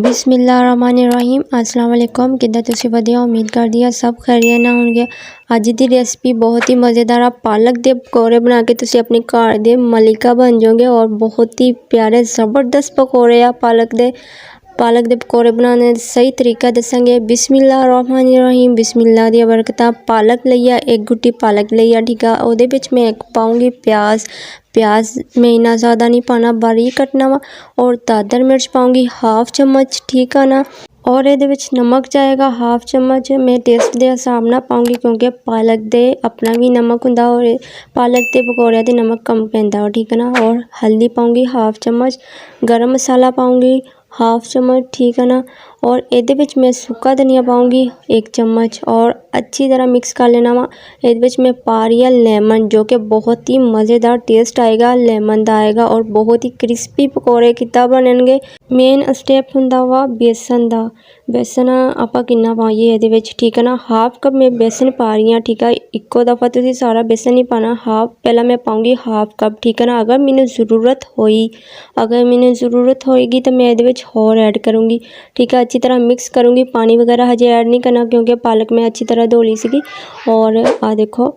बिस्मिल्लाहिर्रहमानिर्रहीम अस्सलाम वालेकुम। किद्दां तुसीं वधिया उम्मीद करदी हां सब खैरियत नाल होणगे। अज दी रेसिपी बहुत ही मज़ेदार पालक दे पकौड़े बना के तुसीं अपने घर दे मलिका बन जाओगे और बहुत ही प्यारे ज़बरदस्त पकौड़े आ पालक दे पकौड़े बनाने सही तरीका दसांगे। बिस्मिल्लाहिर्रहमानिर्रहीम बिस्मिल्लाह दी बरकतां। पालक लईया एक गुट्टी पालक लईया ठीक है। उहदे विच मैं एक पाऊँगी प्याज में इन्ना ज़्यादा नहीं पाना, बारीक कटना वा। और दादर मिर्च पाऊँगी हाफ चम्मच ठीक है ना। और ये नमक जाएगा हाफ चम्मच। मैं टेस्ट के हिसाब नाल पाऊँगी क्योंकि पालक दे अपना भी नमक हुंदा और पालक के पकौड़े ते नमक कम पैंदा ठीक है ना। और हल्दी पाऊँगी हाफ चम्मच, गरम मसाला पाऊँगी हाफ चम्मच ठीक है ना। और ये मैं सुक्का धनिया पाऊँगी 1 चम्मच और अच्छी तरह मिक्स कर लेना वा। ये मैं पा रही हूँ लेमन, जो कि बहुत ही मज़ेदार टेस्ट आएगा लेमन का आएगा और बहुत ही क्रिस्पी पकौड़े किद्दां बनणगे। मेन स्टेप हुंदा वा बेसन का। बेसन आपां किन्ना पाइए ये ठीक है ना। हाफ कप मैं बेसन पा रही हूँ ठीक है। इक्को दफ़ा तुसीं सारा बेसन नहीं पाना, हाफ पहला मैं पाऊँगी हाफ कप ठीक है ना। अगर मैनूं ज़रूरत होएगी तो मैं ये होर ऐड करूँगी ठीक है। अच्छी तरह मिक्स करूँगी, पानी वगैरह हजे ऐड नहीं करना क्योंकि पालक मैं अच्छी तरह धो ली सीगी। और आ देखो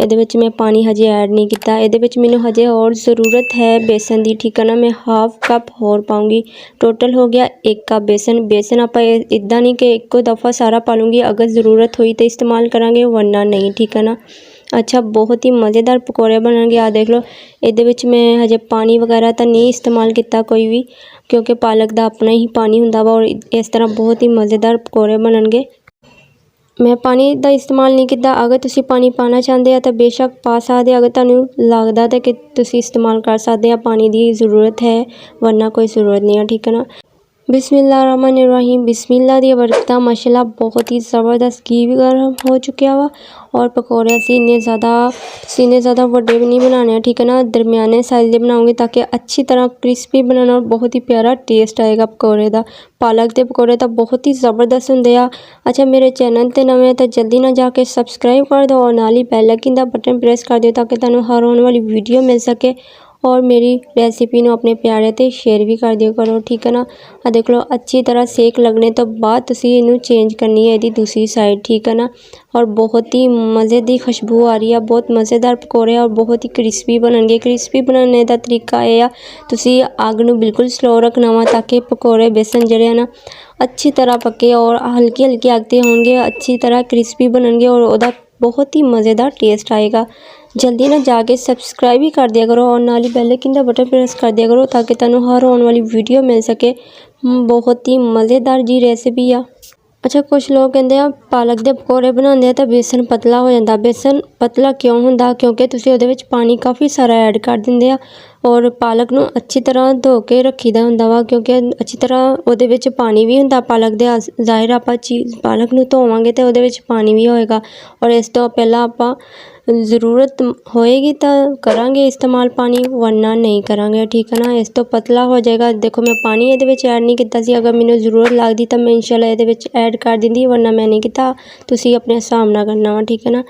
ये मैं पानी हजे ऐड नहीं किया। ये मैनूं हजे और ज़रूरत है बेसन की ठीक है ना। मैं हाफ कप होर पाऊँगी, टोटल हो गया 1 कप बेसन आपां इदां नहीं कि इक्को दफ़ा सारा पा लूँगी, अगर ज़रूरत हुई तो इस्तेमाल करांगे वरना नहीं ठीक है ना। अच्छा बहुत ही मज़ेदार पकौड़े बनणगे। आ देख लो ये मैं हजे पानी वगैरह तो नहीं इस्तेमाल किया कोई भी क्योंकि पालक का अपना ही पानी हुंदा वा और इस तरह बहुत ही मज़ेदार पकौड़े बनणगे। मैं पानी का इस्तेमाल नहीं किया। अगर तुसी पानी पाना चाहते हो तो बेशक पा सकते, अगर तुहानूं लगदा तो कि तुसी इस्तेमाल कर सकते हैं, पानी की ज़रूरत है वरना कोई ज़रूरत नहीं है ठीक है ना। बिस्मिल्लाहिर्रहमानिर्रहीम बिस्मिल्लाह दी बरकतां। माशाल्लाह बहुत ही ज़बरदस्त घी भी गर्म हो चुका वा और पकौड़े असीं इन्ने ज़्यादा वड्डे भी नहीं बनाने ठीक है ना, दरमियाने साइज़ दे बनाऊंगी ताकि अच्छी तरह क्रिस्पी बनन और बहुत ही प्यारा टेस्ट आएगा पकौड़े का। पालक के पकौड़े तो बहुत ही ज़बरदस्त होंदे आ। अच्छा मेरे चैनल ते नवें तो जल्दी ना जाके सब्सक्राइब कर दो और नाल ही बैल आइकन दा बटन प्रेस कर दिओ ताकि तुहानूं हर आने वाली वीडियो मिल सके। और मेरी रेसिपी नूं अपने प्यारे ते शेयर भी कर दिया करो ठीक है ना। आ देख लो अच्छी तरह सेक लगने तो बाद तुसी इनू चेंज करनी है, यदि दूसरी साइड ठीक है ना। और बहुत ही मज़े की खुशबू आ रही है, बहुत मज़ेदार पकौड़े और बहुत ही क्रिस्पी बनणगे। क्रिस्पी बनाने का तरीका यह आ तुसी अग नूं बिल्कुल स्लो रखना वा ताकि पकौड़े बेसन जिहड़े है ना अच्छी तरह पके और हल्की हल्की अग ते होणगे, अच्छी तरह क्रिस्पी बनणगे और उहदा बहुत ही मज़ेदार टेस्ट आएगा। जल्दी ना जाके सब्सक्राइब भी कर दिया करो और नाल ही बेल आइकन दा बटन प्रेस कर दिया करो ताकि तुहानूं हर आने वाली वीडियो मिल सके। बहुत ही मज़ेदार जी रेसिपी आ। अच्छा कुछ लोग कहते हैं पालक के पकौड़े बनाते हैं तो बेसन पतला हो जाता। बेसन पतला क्यों होंदा क्योंकि तुसी उहदे विच पानी काफ़ी सारा ऐड कर दिंदे आ और पालक नूं अच्छी तरह धो के रखीदा हुंदा वा क्योंकि अच्छी तरह उहदे विच पानी भी हुंदा पालक दे। ज़ाहिर आपां चीज़ पालक नूं धोवांगे तो उहदे विच पानी भी होएगा और इस तो पहला आपां ज़रूरत होएगी तो करांगे इस्तेमाल पानी वरना नहीं करांगे ठीक है ना। इस तो पतला हो जाएगा। देखो मैं पानी ये ऐड नहीं किया सी, अगर मैनूं ज़रूरत लगती तो मैं इंशाल्लाह ये ऐड कर दिंदी वरना मैं नहीं किया। तुसी अपने हिसाब नाल करना वा ठीक है ना।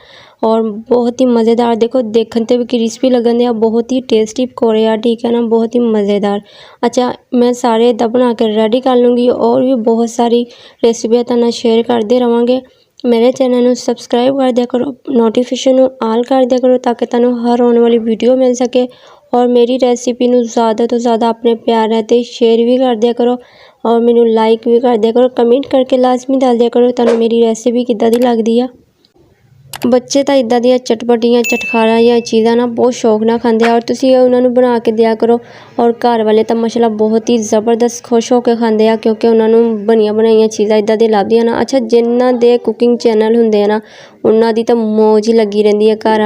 और बहुत ही मज़ेदार देखो देखने ते भी क्रिस्पी लगन दे, बहुत ही टेस्टी पकौड़े आ ठीक है ना, बहुत ही मज़ेदार। अच्छा मैं सारे इदा बना के रेडी कर लूँगी और भी बहुत सारी रेसिपियाँ तुहानूं शेयर करते रहांगे। मेरे चैनल नूं सब्सक्राइब कर दिया करो, नोटिफिकेशन ऑल कर दिया करो ताकि तुहानूं हर आने वाली वीडियो मिल सके। और मेरी रेसिपी नूं ज़्यादा तो ज़्यादा अपने प्यार ते शेयर भी कर दिया करो और मैनूं लाइक भी कर दिया करो, कमेंट करके लाजमी दस दिया करो तुहानूं मेरी रेसिपी किद्दां दी लगदी आ। बच्चे तो इदा दी चटपटियाँ चटखारा या चीज़ां ना बहुत शौक ना खाते और तुसी उन्होंने बना के दिया करो और घर वाले तो माशाल्लाह बहुत ही ज़बरदस्त खुश होकर खाते हैं क्योंकि उन्होंने बनिया बनाई चीज़ां इदा दी लभदियां ना। अच्छा जिन्हां दे कुकिंग चैनल हुंदे ना उन्हां दी तो मौज ही लगी रहिंदी है। घर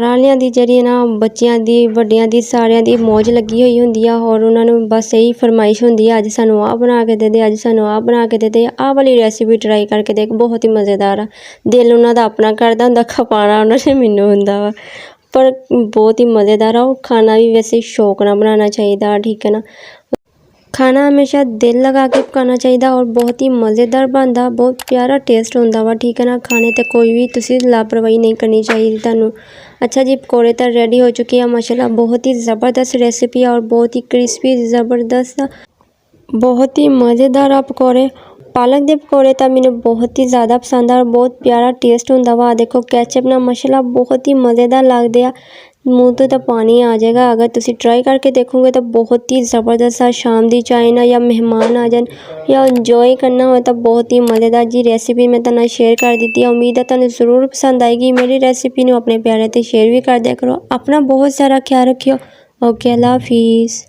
वालियां दी जिहड़ी ना बच्चियां दी वड्डियां दी सारियां दी मौज लगी हुई हुंदी आ और उन्होंने बस यही फरमाइश हुंदी है अज सानूं आ बना के दे दे, अज सानूं आ बना के दे दे, आ वाली रेसिपी ट्राई करके देख, बहुत ही मज़ेदार आ। दिल उन्हां दा अपना करदा हुंदा, खपाना उन्होंने मैनूं हुंदा वा पर बहुत ही मज़ेदार आ। और खाना भी वैसे शौक नाल बनाना चाहिए ठीक है ना। खाना हमेशा दिल लगा के पकाना चाहिए और बहुत ही मज़ेदार बनता, बहुत प्यारा टेस्ट होंदा वा ठीक है ना। खाने ते कोई भी तुसी लापरवाही नहीं करनी चाहिए तुहानूं। अच्छा जी पकौड़े तो रेडी हो चुके हैं माशाल्लाह, बहुत ही ज़बरदस्त रेसिपी और बहुत ही क्रिस्पी ज़बरदस्त बहुत ही मज़ेदार आ पकौड़े। पालक दे पकौड़े तो मैंने बहुत ही ज़्यादा पसंद आ, बहुत प्यारा टेस्ट होंदा वा। देखो कैचअप नाल माशाल्लाह बहुत ही मज़ेदार लगदे आ, मूँह तो ਤਾਂ पानी आ जाएगा। अगर तुसी ट्राई करके देखोगे तो बहुत ही ज़बरदस्त आ। शाम दी चाय नाल या मेहमान आ जान या इंजॉय करना हो तो बहुत ही मज़ेदार जी रेसिपी मैं तुहानू शेयर कर दी है। उम्मीद है तुहानू ज़रूर पसंद आएगी मेरी रेसिपी नू। अपने प्यारे ते शेयर भी कर दिया करो। अपना बहुत सारा ख्याल रखियो। ओके, अल्लाह हाफिज़।